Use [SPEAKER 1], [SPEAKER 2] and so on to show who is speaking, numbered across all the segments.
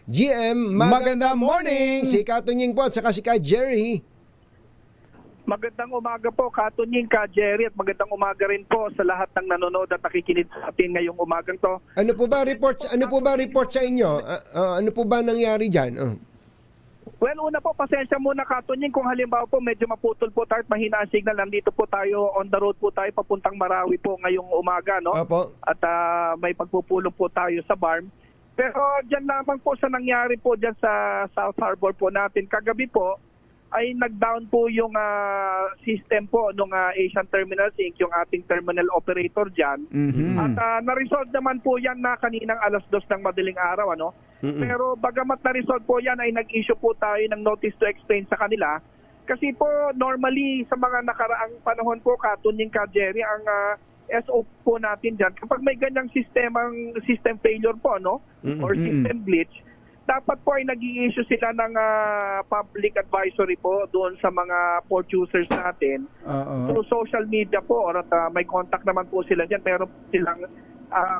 [SPEAKER 1] GM, magandang morning! Si Katunying po at saka si Ka Jerry.
[SPEAKER 2] Magandang umaga po, Katunying, Ka Jerry, at magandang umaga rin po sa lahat ng nanonood at nakikinig sa atin ngayong umagang to.
[SPEAKER 1] Ano po ba report sa inyo? Ano po ba nangyari diyan?
[SPEAKER 2] Well, una po, pasensya muna, Katunying, kung halimbawa po medyo maputol po tayo at mahina ang signal. Nandito po tayo, on the road po tayo, papuntang Marawi po ngayong umaga, no?
[SPEAKER 1] Opo.
[SPEAKER 2] At may pagpupulong po tayo sa barm. Pero dyan lamang po sa nangyari po dyan sa South Harbor po natin. Kagabi po ay nag-down po yung system po ng Asian Terminals Inc., yung ating terminal operator dyan. At na-resolve naman po yan na kaninang alas 2 ng madaling araw. Ano? Pero bagamat na-resolve po yan ay nag-issue po tayo ng notice to explain sa kanila. Kasi po normally sa mga nakaraang panahon po, Katunying, Ka Jerry, ang SO po natin dyan, kapag may ganyang system failure po, no? Or system glitch, dapat po ay nag-i-issue sila ng public advisory po doon sa mga port users natin. Through social media po, or may contact naman po sila dyan, meron silang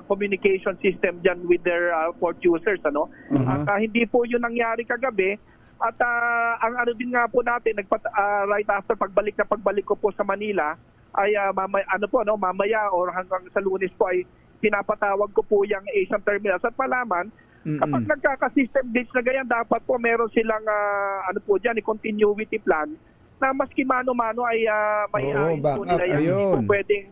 [SPEAKER 2] communication system dyan with their port users. Ano? At hindi po yun nangyari kagabi. At ang ano din nga po natin, right after pagbalik ko po sa Manila, ay mamaya or hanggang sa Lunes po ay pinapatawag ko po yung Asian Terminals at malaman kapag nagkaka-system glitch na ganyan, dapat po meron silang continuity plan na maski mano-mano ay may po nila yan. Hindi po pwedeng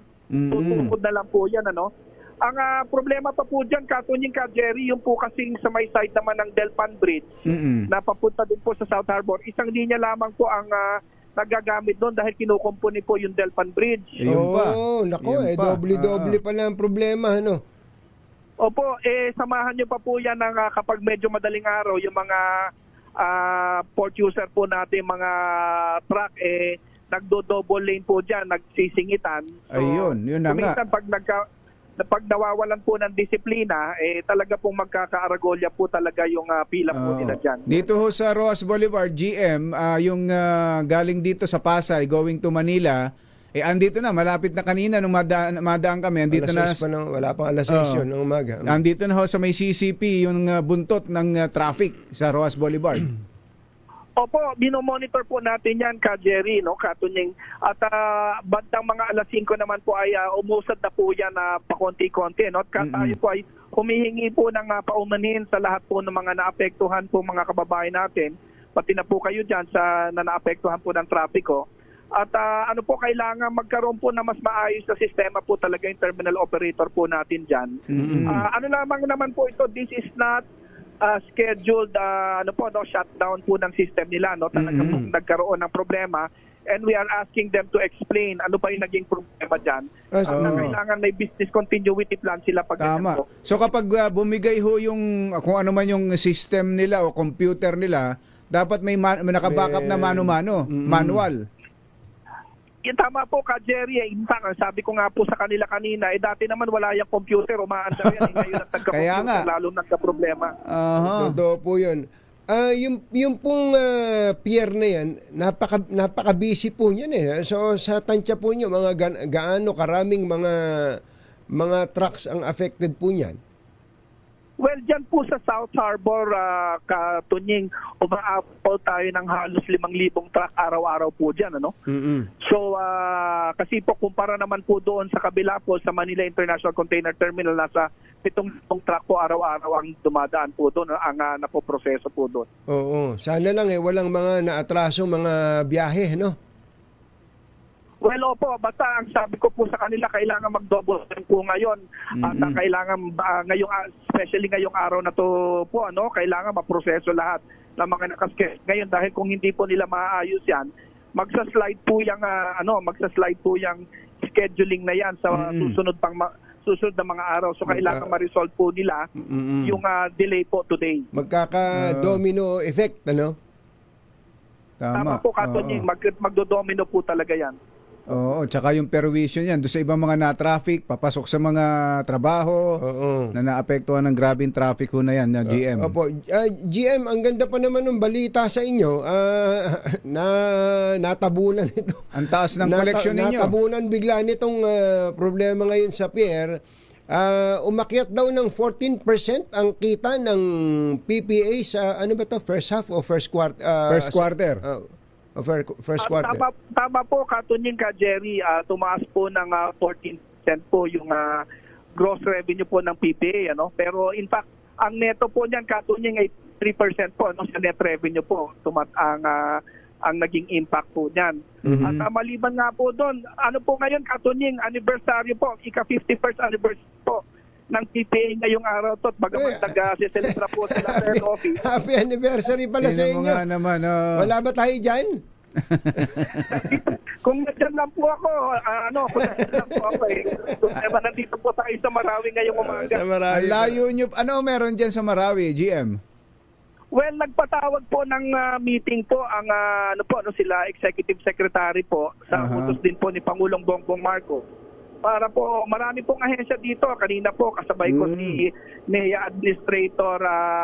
[SPEAKER 2] tutukod na lang po yan. Ano? Ang problema pa po dyan, Katunying, Ka Jerry, yung po kasing sa may side naman ng Delpan Bridge na papunta din po sa South Harbor, isang linya lamang po ang nagagamit doon dahil kinukumpuni po yung Delpan Bridge.
[SPEAKER 1] Nako, doble-doble pala ang problema, ano?
[SPEAKER 2] Opo, samahan nyo pa po yan ng kapag medyo madaling araw, yung mga port user po natin, mga truck, nagdo-double lane po dyan, nagsisingitan. So,
[SPEAKER 3] ayun, yun na nga.
[SPEAKER 2] Minsan pag nawawalan po ng disiplina, talaga pong magkakaaragolya po talaga yung pila po nila dyan.
[SPEAKER 3] Dito ho sa Roas Boulevard, GM, yung galing dito sa Pasay, going to Manila, andito na, malapit na kanina nung madaan kami, andito na.
[SPEAKER 1] Wala pang alas 6 yun ng umaga.
[SPEAKER 3] Andito na ho sa may CCP, yung buntot ng traffic sa Roas Boulevard.
[SPEAKER 2] Opo, binomonitor po natin yan, Ka Jerry, no, Katunying. At bandang mga alas 5 naman po ay umusad na po yan pakonti-konti. No? At tayo po ay humihingi po ng paumanhin sa lahat po ng mga naapektuhan po mga kababayan natin. Pati na po kayo dyan sa naapektuhan po ng trapiko. At kailangan magkaroon po na mas maayos na sistema po talaga yung terminal operator po natin dyan. Lamang naman po ito, this is not scheduled shutdown po ng system nila, no? Talagang nagkaroon ng problema and we are asking them to explain ano ba yung naging problema diyan. Kailangan may business continuity plan sila pag
[SPEAKER 3] tama. So kapag bumigay ho yung kung ano man yung system nila o computer nila, dapat may naka-backup na mano-mano, manual.
[SPEAKER 2] Tama po, Ka Jerry. In fact, sabi ko nga po sa kanila kanina, dati naman wala yung computer, umaandar yan. Ngayon ang nagka-computer, lalo nagka-problema.
[SPEAKER 1] Totoo po yun. Yung pong pier na yan, napaka-busy po niyan eh. So sa tansya po niyo, gaano karaming mga trucks ang affected po niyan?
[SPEAKER 2] Well, dyan po sa South Harbor, Katunying, umaabot tayo ng halos 5,000 truck araw-araw po dyan. Ano? So, kasi po kumpara naman po doon sa kabila po sa Manila International Container Terminal, nasa 7 truck po araw-araw ang dumadaan po doon, ang napoproseso po doon.
[SPEAKER 1] Oo, sana lang walang mga naatraso, mga biyahe, no?
[SPEAKER 2] Well, opo, basta ang sabi ko po sa kanila, kailangan mag-double time po ngayon. At kailangan, especially ngayong araw na to po, kailangan maproseso lahat ng mga nakasketch. Ngayon, dahil kung hindi po nila maayos yan, magsa-slide po yung scheduling na yan sa susunod na mga araw. So, kailangan ma-resolve po nila yung delay po today.
[SPEAKER 1] Magkaka-domino effect, ano?
[SPEAKER 2] Tama po, Katunying, magdo-domino po talaga yan.
[SPEAKER 3] Oo, tsaka yung perwisyon yan doon sa ibang mga na-traffic, papasok sa mga trabaho na naapektuhan ng grabing traffic ho na yan, na GM.
[SPEAKER 1] Opo. GM, ang ganda pa naman ng balita sa inyo, natabunan ito.
[SPEAKER 3] Ang taas ng koleksyon ninyo.
[SPEAKER 1] Natabunan bigla nitong problema ngayon sa pier. umakyat daw ng 14% ang kita ng PPA sa ano ba to, first half o first quarter?
[SPEAKER 3] First quarter.
[SPEAKER 1] First quarter.
[SPEAKER 2] Tama po, Katunying, ka Jerry, tumaas po ng 14% po yung gross revenue po ng PPA, ano? Pero in fact, ang neto po niyan, Katunying, ay 3% po, no, sa net revenue po ang naging impact po niyan. At maliban nga po doon, ano po ngayon, Katunying, anniversary po, ika-51st anniversary po ng PPA ngayong araw to, bagamat nag-celebrate po sila sa office.
[SPEAKER 1] Happy anniversary pala sa
[SPEAKER 3] Tingnan mo
[SPEAKER 1] inyo.
[SPEAKER 3] nga naman.
[SPEAKER 1] Wala ba tayo dyan?
[SPEAKER 2] Kung nandiyan lang po ako, kung nandiyan lang po ako nandito po tayo sa Marawi ngayong umaga.
[SPEAKER 1] Sa Marawi.
[SPEAKER 3] Ang layo nyo. Ano meron dyan sa Marawi, GM?
[SPEAKER 2] Well, nagpatawag po ng meeting po ang sila executive secretary po sa utos din po ni Pangulong Bongbong Marcos. Para po marami pong ahensya dito. Kanina po kasabay ko si NEA Administrator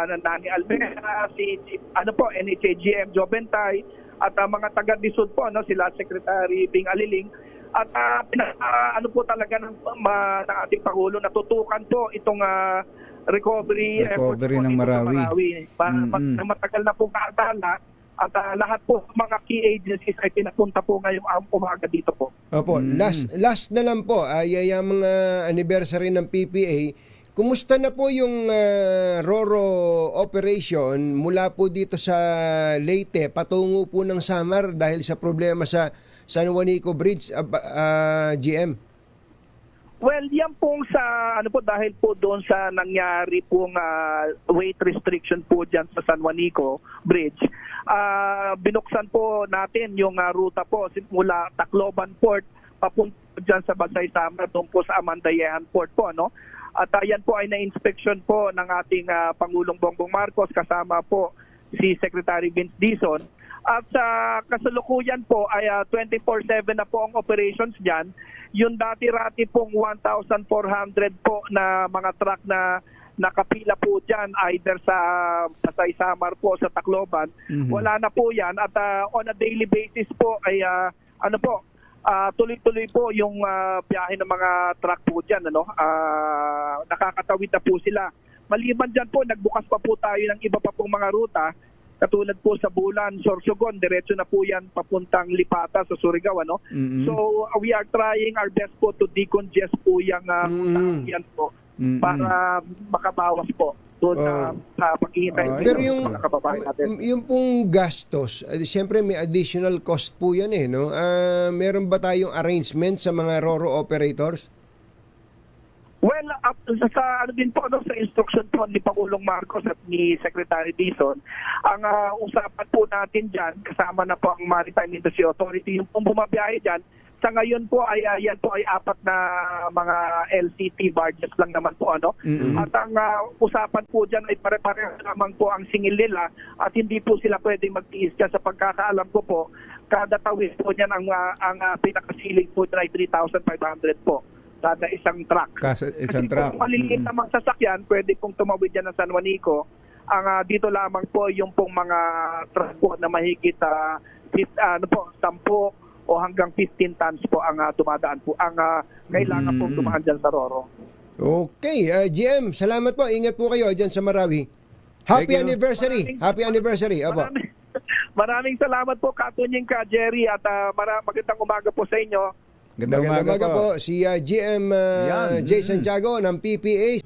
[SPEAKER 2] Nani Almera, si NHA GM Jobentay at mga taga-Disud po sila Secretary Bing Aliling. At po talaga ng ating Pangulo natutukan po itong recovery efforts po
[SPEAKER 3] ng
[SPEAKER 2] dito sa
[SPEAKER 3] Marawi.
[SPEAKER 2] Matagal na po kaatala at lahat po mga key agencies ay pinapunta po ngayong umaga dito po.
[SPEAKER 1] Opo, last na lang po, yung mga anniversary ng PPA, kumusta na po yung RoRo operation mula po dito sa Leyte patungo po ng Samar dahil sa problema sa San Juanico Bridge, GM?
[SPEAKER 2] Well, yan pong dahil po doon sa nangyari pong weight restriction po dyan sa San Juanico Bridge, binuksan po natin yung ruta po mula Tacloban Port papunta dyan sa Basay Samar doon po sa Amandayahan Port po, no? At yan po ay na-inspection po ng ating Pangulong Bongbong Marcos kasama po si Secretary Vince Dizon. At sa kasalukuyan po ay 24/7 na po ang operations dyan. Yung dati-rati pong 1,400 po na mga truck na nakapila po dyan either sa Pasay Samar po sa Tacloban. Wala na po yan at on a daily basis po ay tuloy-tuloy po yung biyahe ng mga truck po dyan. Nakakatawid na po sila. Maliban dyan po, nagbukas pa po tayo ng iba pa pong mga ruta. Katulad po sa Bulan, Sorsogon, diretso na po yan papuntang Lipata sa Surigao. So we are trying our best po to decongest po yung yan po para makabawas po doon sa paghihintay
[SPEAKER 1] Pero
[SPEAKER 2] ng mga kababayan natin.
[SPEAKER 1] yung pong gastos, siyempre may additional cost po yan no? Meron ba tayong arrangement sa mga RoRo operators?
[SPEAKER 2] Well, sa din po sa instruction po ni Pangulong Marcos at ni Secretary Dizon, ang usapan po natin diyan kasama na po ang Maritime Industry Authority yung pong bumabiyahe diyan. Sa ngayon po ay yan po ay 4 na mga LCT barges lang naman po At ang usapan po diyan ay pare-pareho naman po ang singil nila at hindi po sila pwedeng magtiis diyan sa pagkakaalam ko po. Kada tawid po niyan ang pinakasiling po ay 3,500 po. Kada isang truck.
[SPEAKER 3] Isang truck.
[SPEAKER 2] Kung maliliit namang sasakyan, pwede pong tumawid yan ng San Juanico. Ang dito lamang po yung pong mga truck po na mahigit 10 o hanggang 15 tons po ang dumadaan po. Ang kailangan pong dumaan dyan sa RoRo.
[SPEAKER 1] Okay, GM, salamat po. Ingat po kayo dyan sa Marawi. Happy anniversary. Happy anniversary. Apo.
[SPEAKER 2] Maraming salamat po, Katunying, ka Jerry, at magandang umaga po sa inyo.
[SPEAKER 3] Gandang
[SPEAKER 1] umaga po. Si GM Jay Santiago ng PPA.